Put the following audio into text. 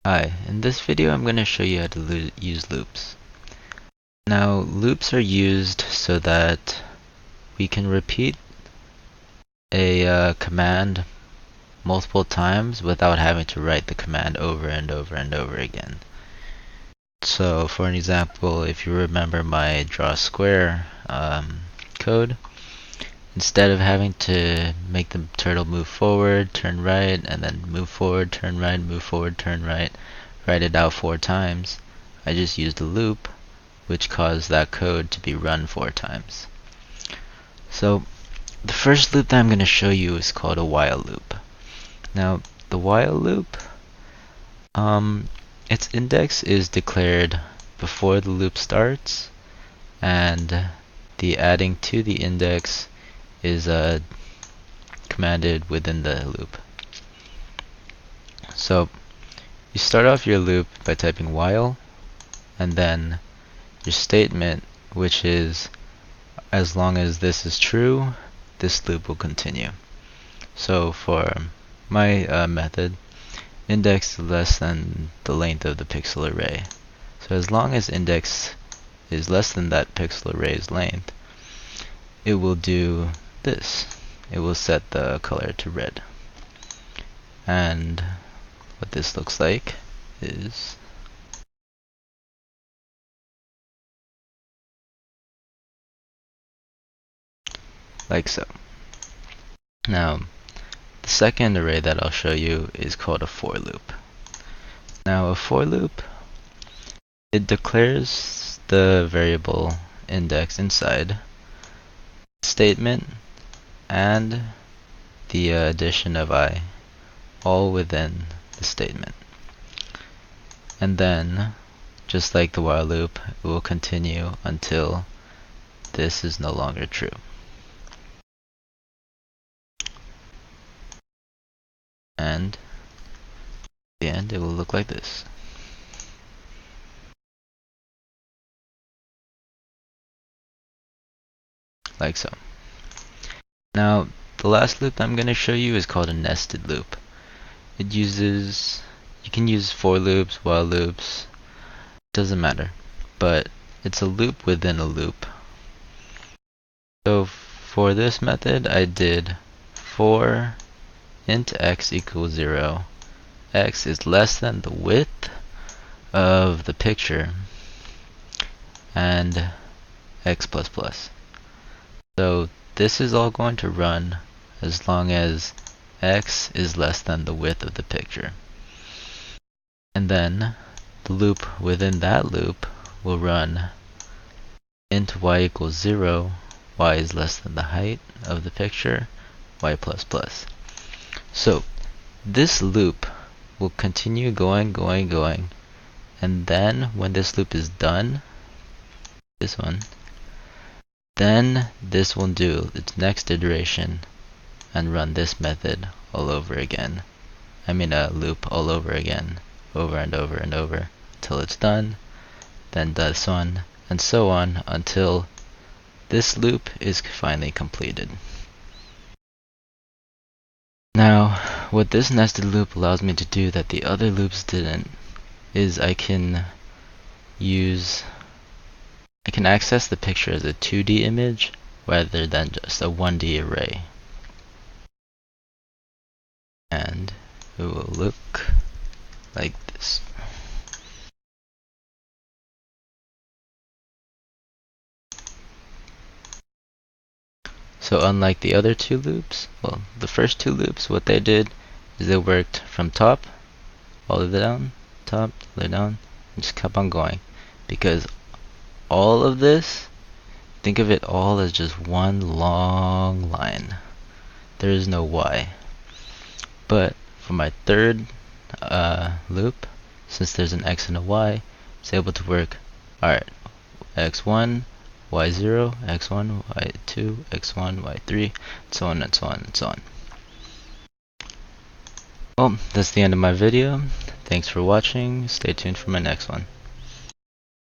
Hi, in this video I'm going to show you how to use loops. Now, loops are used so that we can repeat a command multiple times without having to write the command over and over and over again. So, for an example, if you remember my draw square code, instead of having to make the turtle move forward, turn right, and then move forward, turn right, move forward, turn right, write it out 4 times, I just used a loop, which caused that code to be run 4 times. So the first loop that I'm going to show you is called a while loop. Now the while loop, its index is declared before the loop starts, and the adding to the index is commanded within the loop. So you start off your loop by typing while, and then your statement, which is as long as this is true, this loop will continue. So for my method, index is less than the length of the pixel array. So as long as index is less than that pixel array's length, it will do this. It will set the color to red. And what this looks like is like so. Now, the second array that I'll show you is called a for loop. Now, a for loop, it declares the variable index inside statement and the addition of I, all within the statement. And then, just like the while loop, it will continue until this is no longer true. And at the end, it will look like this. Like so. Now, the last loop I'm going to show you is called a nested loop. It uses, you can use for loops, while loops, doesn't matter, but it's a loop within a loop. So for this method, I did for int x equals 0, x is less than the width of the picture, and x plus plus. So this is all going to run as long as x is less than the width of the picture. And then the loop within that loop will run int y equals 0, y is less than the height of the picture, y plus plus. So this loop will continue going, and then when this loop is done, this one, then this will do its next iteration and run this method all over again. I mean a loop all over again, over and over and over, until it's done, then this one, and so on until this loop is finally completed. Now, what this nested loop allows me to do that the other loops didn't is I can access the picture as a 2D image rather than just a 1D array. And it will look like this. So unlike the other 2 loops, well, the first 2 loops, what they did is they worked from top all the way down, top, all the way down, and just kept on going. Because all of this, think of it all as just one long line. There is no y. But for my third loop, since there's an x and a y, it's able to work, alright, x1, y0, x1, y2, x1, y3, so on and so on and so on. Well, that's the end of my video. Thanks for watching. Stay tuned for my next one.